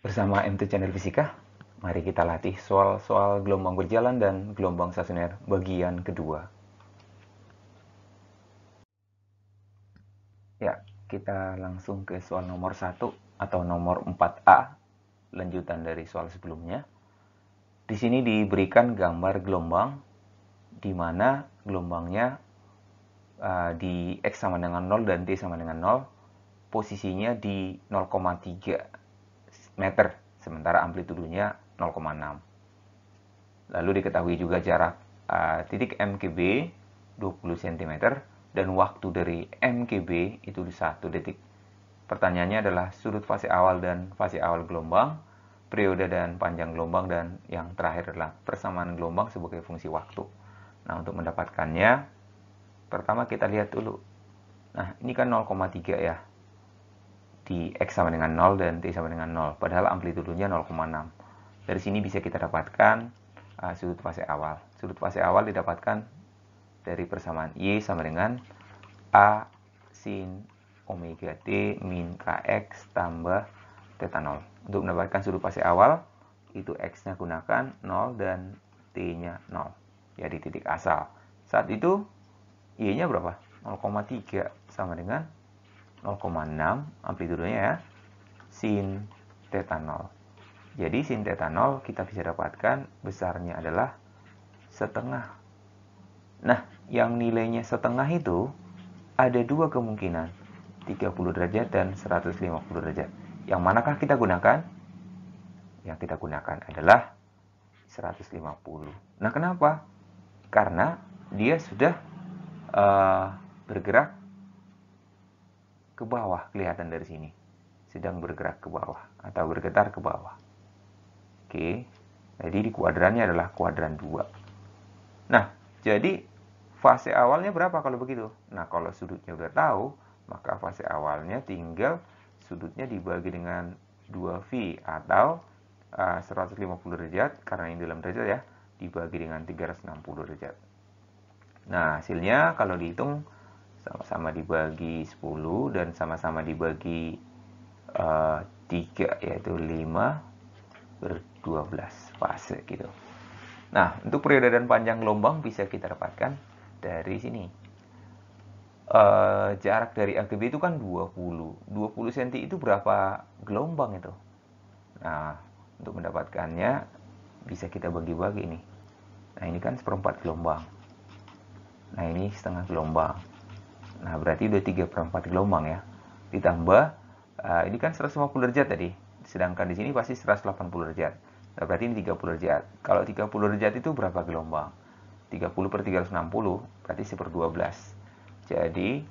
Bersama MT Channel Fisika, mari kita latih soal-soal gelombang berjalan dan gelombang stasioner bagian kedua. Ya, kita langsung ke soal nomor 1 atau nomor 4A, lanjutan dari soal sebelumnya. Di sini diberikan gambar gelombang, di mana gelombangnya di X sama dengan 0 dan T sama dengan 0, posisinya di 0,3 meter, sementara amplitudonya 0,6. Lalu diketahui juga jarak titik M ke B 20 cm dan waktu dari M ke B itu 1 detik. Pertanyaannya adalah sudut fase awal dan fase awal gelombang, periode dan panjang gelombang, dan yang terakhir adalah persamaan gelombang sebagai fungsi waktu. Nah, untuk mendapatkannya, pertama kita lihat dulu. Nah, ini kan 0,3 ya. Di X sama dengan 0 dan T sama dengan 0. Padahal amplitudonya 0,6. Dari sini bisa kita dapatkan sudut fase awal. Sudut fase awal didapatkan dari persamaan Y sama dengan A sin omega T min KX tambah theta 0. Untuk mendapatkan sudut fase awal, itu X-nya gunakan 0 dan T-nya 0. Ya, di titik asal. Saat itu, Y-nya berapa? 0,3 sama dengan 0,6 amplitudenya ya, sin theta 0. Jadi sin theta 0 kita bisa dapatkan besarnya adalah setengah. Nah, yang nilainya setengah itu ada dua kemungkinan, 30 derajat dan 150 derajat. Yang manakah kita gunakan? Yang kita gunakan adalah 150. Nah, kenapa? Karena dia sudah bergerak ke bawah, kelihatan dari sini. Sedang bergerak ke bawah atau bergetar ke bawah. Oke, jadi di kuadrannya adalah kuadran 2. Nah, jadi fase awalnya berapa kalau begitu? Nah, kalau sudutnya udah tahu, maka fase awalnya tinggal sudutnya dibagi dengan 2V atau 150 derajat, karena ini dalam derajat ya, dibagi dengan 360 derajat. Nah, hasilnya kalau dihitung sama-sama dibagi 10 dan sama-sama dibagi 3, yaitu 5/12 fase gitu. Nah, untuk periode dan panjang gelombang bisa kita dapatkan dari sini. Jarak dari A ke B itu kan 20. 20 cm itu berapa gelombang itu? Nah, untuk mendapatkannya bisa kita bagi-bagi nih. Nah, ini kan 1/4 gelombang. Nah, ini setengah gelombang. Nah, berarti udah 3/4 gelombang ya. Ditambah, ini kan 150 derajat tadi. Sedangkan di sini pasti 180 derajat. Nah, berarti ini 30 derajat. Kalau 30 derajat itu berapa gelombang? 30/360, berarti 1/12. Jadi,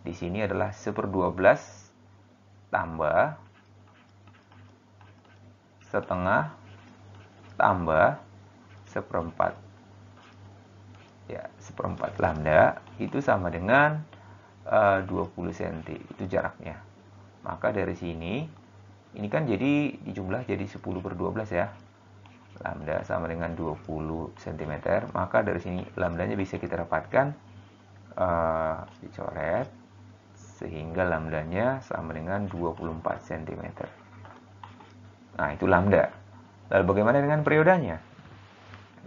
di sini adalah 1/12 tambah setengah tambah 1/4. Ya, 1/4 lambda itu sama dengan 20 cm. Itu jaraknya. Maka dari sini, ini kan jadi dijumlah jadi 10/12 ya. Lambda sama dengan 20 cm. Maka dari sini lambdanya bisa kita dapatkan, dicoret, sehingga lambdanya sama dengan 24 cm. Nah, itu lambda. Lalu bagaimana dengan periodanya?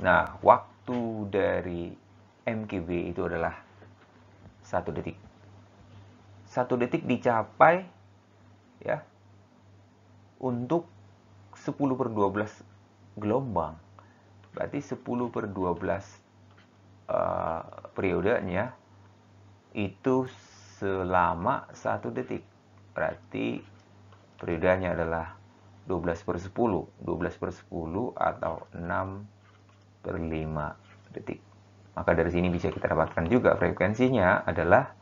Nah, waktu dari MKB itu adalah 1 detik. 1 detik dicapai ya untuk 10/12 gelombang. Berarti 10/12 periodenya itu selama 1 detik. Berarti periodenya adalah 12/10. 12/10 atau 6/5 detik. Maka dari sini bisa kita dapatkan juga frekuensinya adalah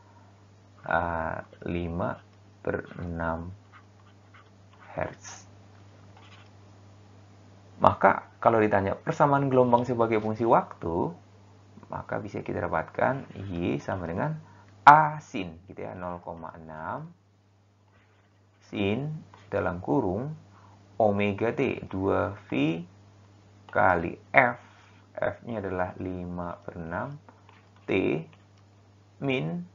5/6 Hz. Maka kalau ditanya persamaan gelombang sebagai fungsi waktu, maka bisa kita dapatkan Y sama dengan A sin gitu ya, 0,6 sin dalam kurung omega T 2V kali F. F-nya adalah 5/6 T min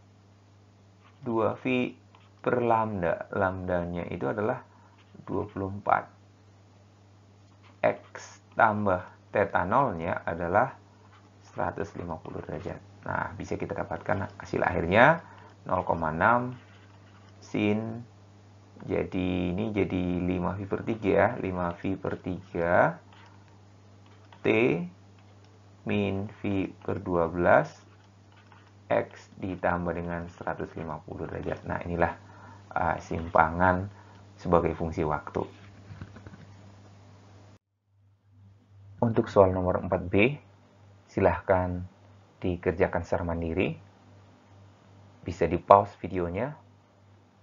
2V per lambda. Lambdanya itu adalah 24. X tambah theta nolnya adalah 150 derajat. Nah, bisa kita dapatkan hasil akhirnya 0,6 sin, jadi ini jadi 5V per 3 ya, 5V per 3 T min V per 12 X ditambah dengan 150 derajat. Nah, inilah simpangan sebagai fungsi waktu. Untuk soal nomor 4B, silahkan dikerjakan secara mandiri. Bisa di pause videonya,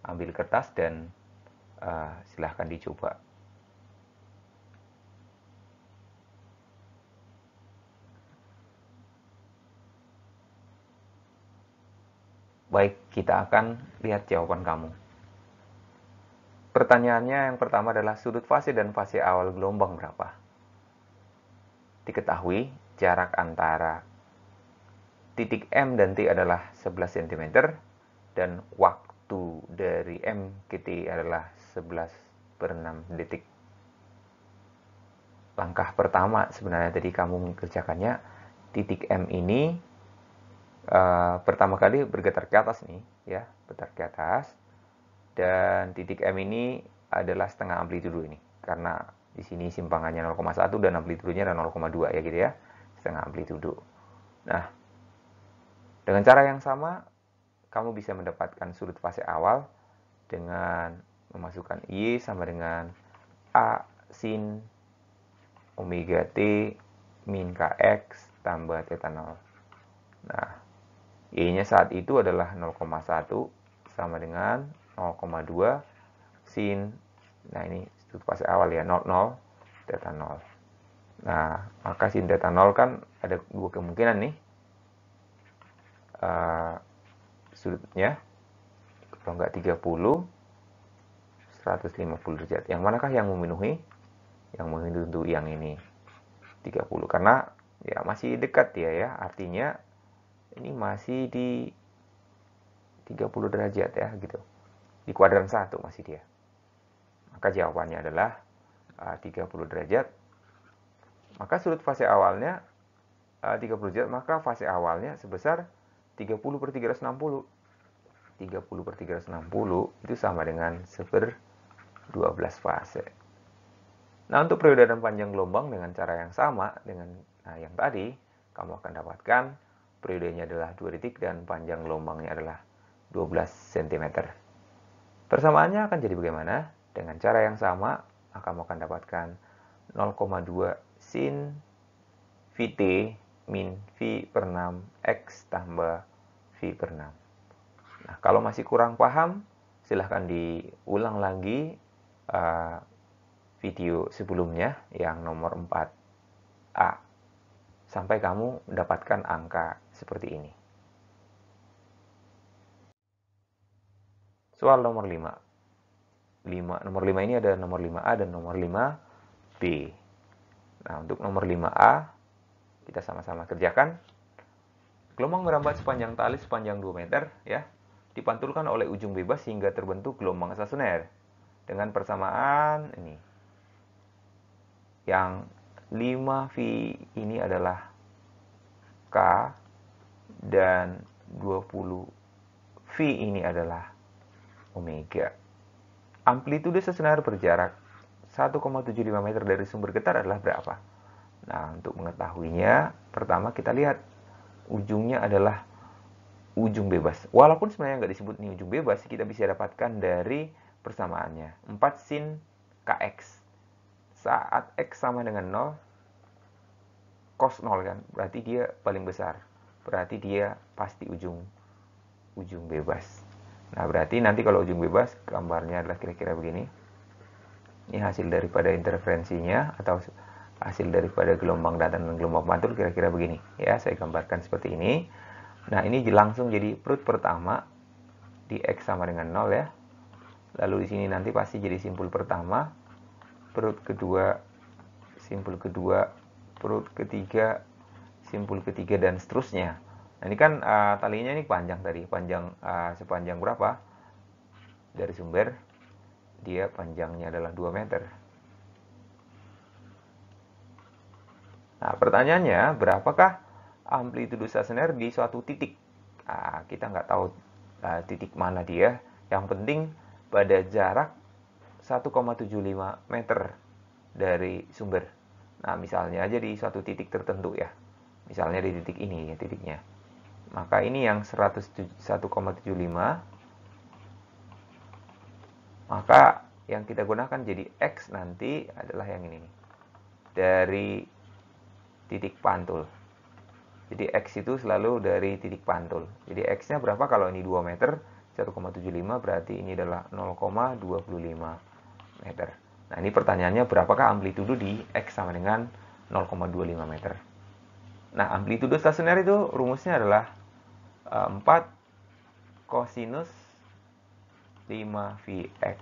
ambil kertas, dan silahkan dicoba. Baik, kita akan lihat jawaban kamu. Pertanyaannya yang pertama adalah sudut fase dan fase awal gelombang berapa? Diketahui jarak antara titik M dan T adalah 11 cm dan waktu dari M ke T adalah 11 per 6 detik. Langkah pertama sebenarnya tadi kamu mengerjakannya, titik M ini pertama kali bergetar ke atas nih, ya, bergetar ke atas, dan titik M ini adalah setengah amplitudo ini, karena di sini simpangannya 0,1 dan amplitudonya adalah 0,2 ya gitu ya, setengah amplitudo. Nah, dengan cara yang sama, kamu bisa mendapatkan sudut fase awal dengan memasukkan Y sama dengan A sin omega T min KX tambah theta 0. Nah, Y-nya saat itu adalah 0,1 sama dengan 0,2 sin, nah ini sudut fase awal ya, 0,0 theta 0. Nah, maka sin theta 0 kan ada dua kemungkinan nih. Sudutnya, kalau nggak 30, 150 derajat. Yang manakah yang memenuhi? Yang memenuhi untuk yang ini, 30. Karena ya masih dekat ya, artinya ini masih di 30 derajat ya, gitu. Di kuadran 1 masih dia. Maka jawabannya adalah 30 derajat. Maka sudut fase awalnya 30 derajat, maka fase awalnya sebesar 30 per 360. 30 per 360 itu sama dengan 1/12 fase. Nah, untuk periode dan panjang gelombang dengan cara yang sama dengan yang tadi, kamu akan dapatkan periodenya adalah 2 detik dan panjang gelombangnya adalah 12 cm. Persamaannya akan jadi bagaimana? Dengan cara yang sama, kamu akan dapatkan 0,2 sin Vt min V per 6 X tambah V per 6. Nah, kalau masih kurang paham, silahkan diulang lagi video sebelumnya yang nomor 4A sampai kamu mendapatkan angka seperti ini. Soal nomor 5. Nomor 5 ini ada nomor 5A dan nomor 5B. Nah, untuk nomor 5A kita sama-sama kerjakan. Gelombang merambat sepanjang tali sepanjang 2 meter ya, dipantulkan oleh ujung bebas hingga terbentuk gelombang stasioner dengan persamaan ini. Yang 5V ini adalah K dan 20V ini adalah omega. Amplitude stasioner berjarak 1,75 meter dari sumber getar adalah berapa? Nah, untuk mengetahuinya, pertama kita lihat ujungnya adalah ujung bebas. Walaupun sebenarnya nggak disebut ini ujung bebas, kita bisa dapatkan dari persamaannya. 4 sin KX. Saat X sama dengan 0, cos 0 kan, berarti dia paling besar. Berarti dia pasti ujung bebas. Nah, berarti nanti kalau ujung bebas, gambarnya adalah kira-kira begini. Ini hasil daripada interferensinya atau hasil daripada gelombang datang dan gelombang mantul kira-kira begini. Ya, saya gambarkan seperti ini. Nah, ini langsung jadi perut pertama di X sama dengan 0 ya. Lalu di sini nanti pasti jadi simpul pertama, perut kedua, simpul kedua, perut ketiga, simpul ketiga, dan seterusnya. Nah, ini kan talinya ini panjang tadi, panjang sepanjang berapa? Dari sumber, dia panjangnya adalah 2 meter. Nah, pertanyaannya, berapakah amplitudo stasioner di suatu titik? Nah, kita nggak tahu titik mana dia. Yang penting pada jarak 1,75 meter dari sumber. Nah, misalnya aja di suatu titik tertentu ya. Misalnya di titik ini ya titiknya. Maka ini yang 1,75. Maka yang kita gunakan jadi X nanti adalah yang ini nih. Dari titik pantul. Jadi X itu selalu dari titik pantul. Jadi X-nya berapa? Kalau ini 2 meter, 1,75 berarti ini adalah 0,25 meter. Nah, ini pertanyaannya berapakah amplitudo di X sama dengan 0,25 meter. Nah, amplitudo stasioner itu rumusnya adalah 4 kosinus 5Vx.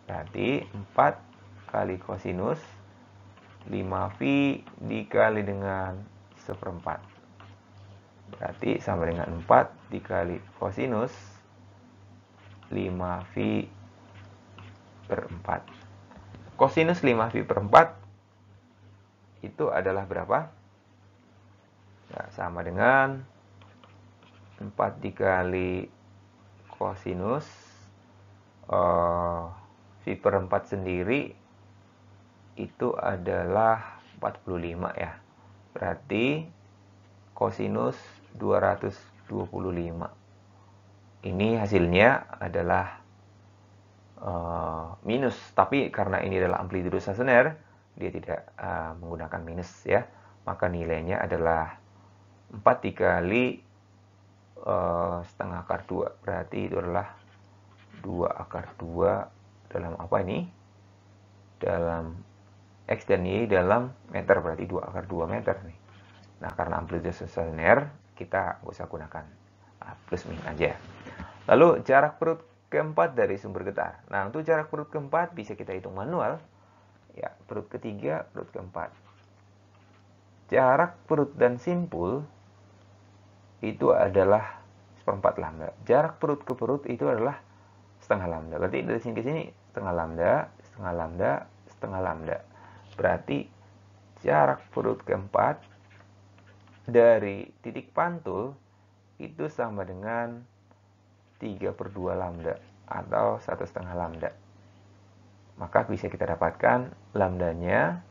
Berarti 4 kali kosinus 5V dikali dengan 1/4. Berarti sama dengan 4 dikali kosinus 5V per 4. Kosinus 5V per 4 itu adalah berapa? Ya, sama dengan 4 dikali kosinus V per 4 sendiri itu adalah 45 ya. Berarti kosinus 225. Ini hasilnya adalah minus, tapi karena ini adalah amplitudo stasioner, dia tidak menggunakan minus ya. Maka nilainya adalah 4 dikali setengah akar 2. Berarti itu adalah 2 akar 2 dalam apa ini? Dalam X dan Y dalam meter, berarti 2 akar 2 meter nih. Nah, karena amplitudo stasioner, kita nggak usah gunakan plus min aja. Lalu jarak perut keempat dari sumber getar. Nah, untuk jarak perut keempat bisa kita hitung manual. Ya, perut ketiga, perut keempat. Jarak perut dan simpul itu adalah 1/4 lambda. Jarak perut ke perut itu adalah setengah lambda. Berarti dari sini ke sini setengah lambda, setengah lambda, setengah lambda. Berarti jarak perut keempat dari titik pantul itu sama dengan 3/2 lambda atau 1/2 lambda. Maka bisa kita dapatkan lambdanya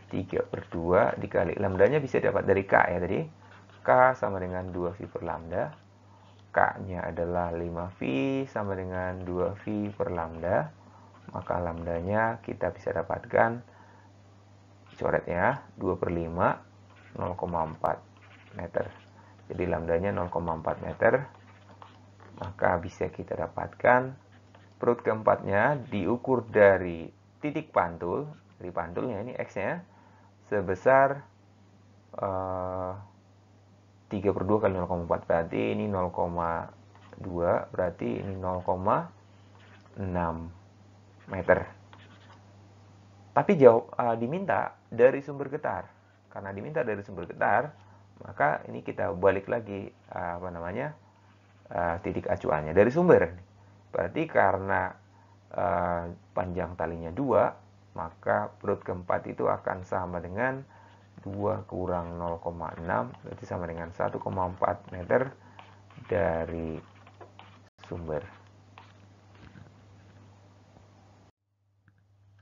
3/2 dikali lambdanya bisa dapat dari K ya tadi. K sama dengan 2V per lambda. K-nya adalah 5V sama dengan 2V per lambda. Maka lambdanya kita bisa dapatkan, coret ya, 2/5, 0,4 meter. Jadi lambdanya 0,4 meter. Maka bisa kita dapatkan perut keempatnya diukur dari titik pantul, dari pantulnya ini X-nya, sebesar 3/2 kali 0,4. Berarti ini 0,2, berarti ini 0,6 meter. Tapi diminta dari sumber getar. Karena diminta dari sumber getar, maka ini kita balik lagi titik acuannya dari sumber. Berarti karena panjang talinya 2, maka perut keempat itu akan sama dengan 2 kurang 0,6, berarti sama dengan 1,4 meter dari sumber.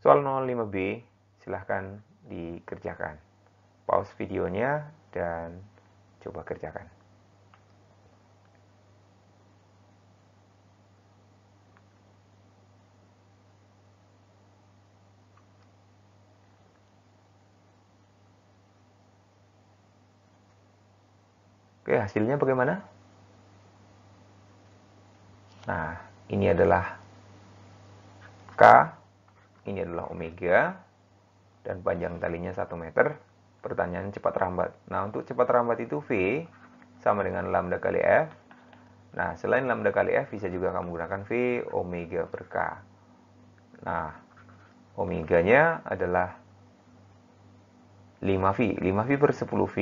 Soal 05B, silahkan dikerjakan. Pause videonya dan coba kerjakan. Oke, hasilnya bagaimana? Nah, ini adalah K, ini adalah omega, dan panjang talinya 1 meter. Pertanyaan cepat rambat. Nah, untuk cepat rambat itu V sama dengan lambda kali F. Nah, selain lambda kali F, bisa juga kamu gunakan V omega per K. Nah, omeganya adalah 5V. 5V per 10V,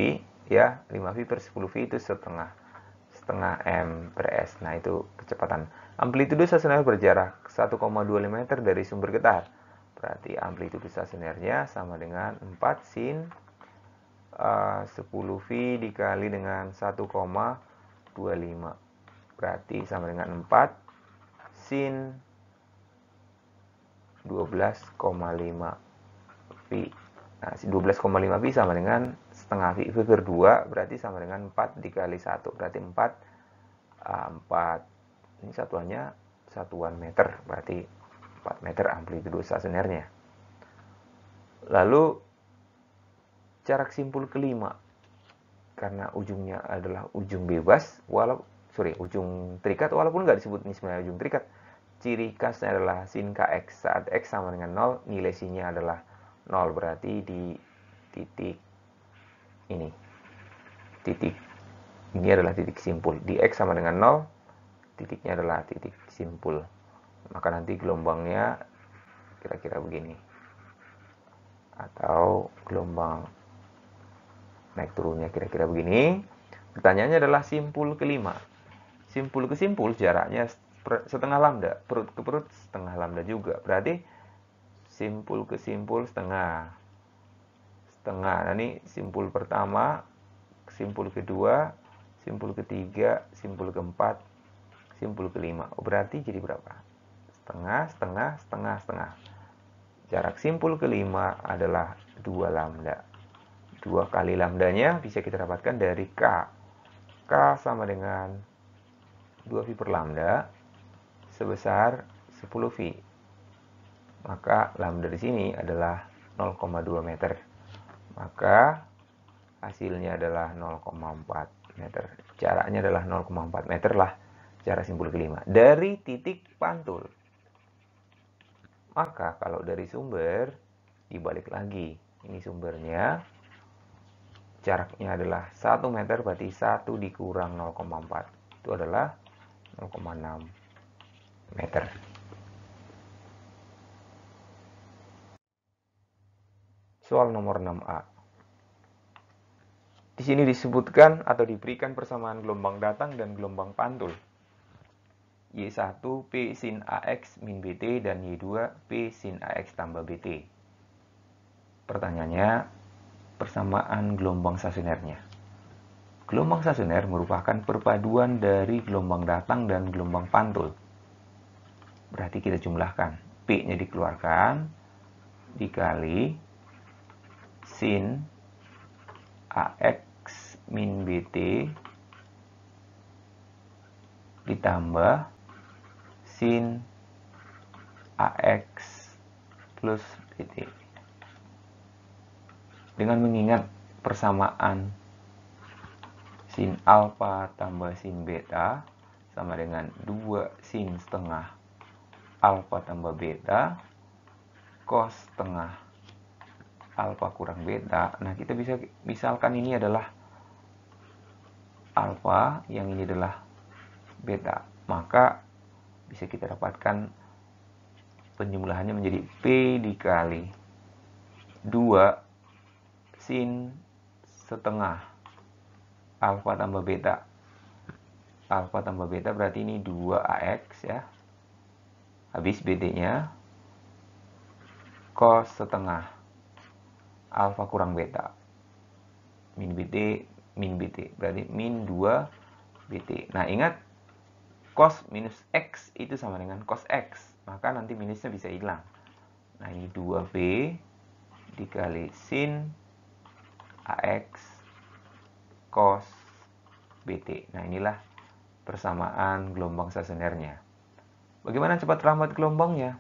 ya. 5V per 10V itu setengah M per S. Nah, itu kecepatan. Amplitudo stasioner berjarak 1,25 meter dari sumber getar. Berarti amplitudo stasionernya sama dengan 4 sin 10V dikali dengan 1,25. Berarti sama dengan 4 sin 12,5 V. Nah, 12,5 V sama dengan setengah V. V per 2 berarti sama dengan 4 dikali 1. Berarti 4. Ini satuannya satuan meter. Berarti 4 meter amplitudo stasionernya. Lalu jarak simpul kelima. Karena ujungnya adalah ujung bebas, ujung terikat, walaupun nggak disebut ini sebenarnya ujung terikat. Ciri khasnya adalah sin kx. Saat x sama dengan 0, nilai sinnya adalah 0. Berarti di titik ini. Titik ini adalah titik simpul. Di x sama dengan 0, titiknya adalah titik simpul. Maka nanti gelombangnya kira-kira begini. Atau gelombang naik turunnya kira-kira begini. Pertanyaannya adalah simpul kelima. Simpul ke simpul jaraknya setengah lambda. Perut ke perut setengah lambda juga. Berarti simpul ke simpul setengah. Nah, ini simpul pertama, simpul kedua, simpul ketiga, simpul keempat, simpul kelima. Berarti jadi berapa? Setengah. Jarak simpul kelima adalah 2 lambda. 2 kali lambdanya bisa kita dapatkan dari K. K sama dengan 2V per lambda sebesar 10V. Maka lambda di sini adalah 0,2 meter. Maka hasilnya adalah 0,4 meter. Jaraknya adalah 0,4 meter lah jarak simpul kelima. Dari titik pantul. Maka kalau dari sumber, dibalik lagi. Ini sumbernya. Jaraknya adalah 1 meter, berarti 1 dikurang 0,4. Itu adalah 0,6 meter. Soal nomor 6A. Di sini disebutkan atau diberikan persamaan gelombang datang dan gelombang pantul. Y1 P sin AX min BT dan Y2 P sin AX tambah BT. Pertanyaannya, persamaan gelombang stasionernya. Gelombang stasioner merupakan perpaduan dari gelombang datang dan gelombang pantul. Berarti kita jumlahkan. P-nya dikeluarkan, dikali sin AX min BT ditambah sin AX plus BT. Dengan mengingat persamaan sin alfa tambah sin beta sama dengan 2 sin setengah alfa tambah beta cos setengah alfa kurang beta. Nah, kita bisa misalkan ini adalah alfa, yang ini adalah beta. Maka bisa kita dapatkan penjumlahannya menjadi P dikali 2 sin setengah alfa tambah beta. Alfa tambah beta berarti ini 2AX ya. Habis BT-nya cos setengah alfa kurang beta. Min BT berarti min 2 BT. Nah, ingat cos minus X itu sama dengan cos X. Maka nanti minusnya bisa hilang. Nah, ini 2V dikali sin AX cos BT. Nah, inilah persamaan gelombang stasionernya. Bagaimana cepat lambat gelombangnya?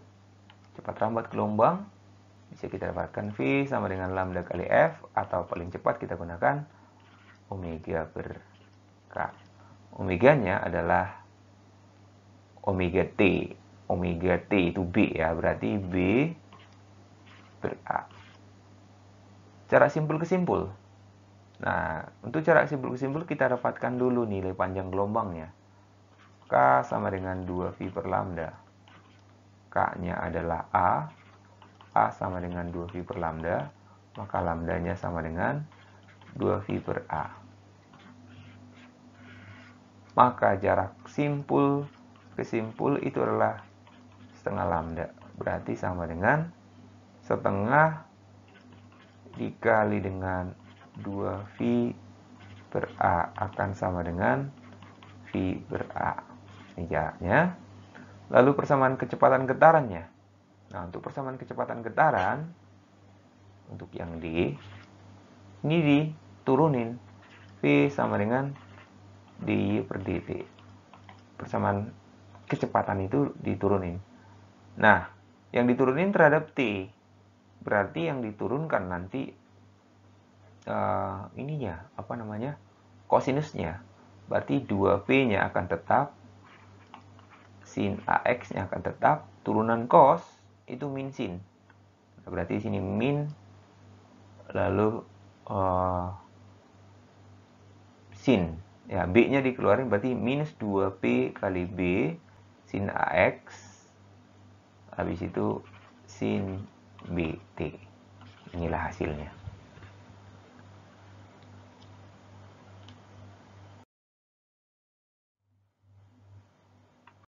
Cepat lambat gelombang bisa kita dapatkan V sama dengan lambda kali F, atau paling cepat kita gunakan omega per K. Omeganya adalah omega T. Omega T itu B ya, berarti B per A. Jarak simpul ke simpul. Nah, untuk jarak simpul ke simpul kita dapatkan dulu nilai panjang gelombangnya. K sama dengan 2V per lambda. K-nya adalah A. A sama dengan 2V per lambda. Maka lambdanya sama dengan 2V per A. Maka jarak simpul ke simpul itu adalah setengah lambda. Berarti sama dengan setengah dikali dengan 2V per A akan sama dengan V per A. Ini jaraknya. Lalu persamaan kecepatan getarannya. Nah, untuk persamaan kecepatan getaran, untuk yang D, ini diturunin. V sama dengan dy per dt. Persamaan kecepatan itu diturunin. Nah, yang diturunin terhadap T. Berarti yang diturunkan nanti kosinusnya. Berarti 2P-nya akan tetap, sin AX-nya akan tetap, turunan cos itu min sin. Berarti di sini min, lalu sin. Ya, B-nya dikeluarin berarti minus 2P kali B sin AX. Habis itu sin BT. Inilah hasilnya.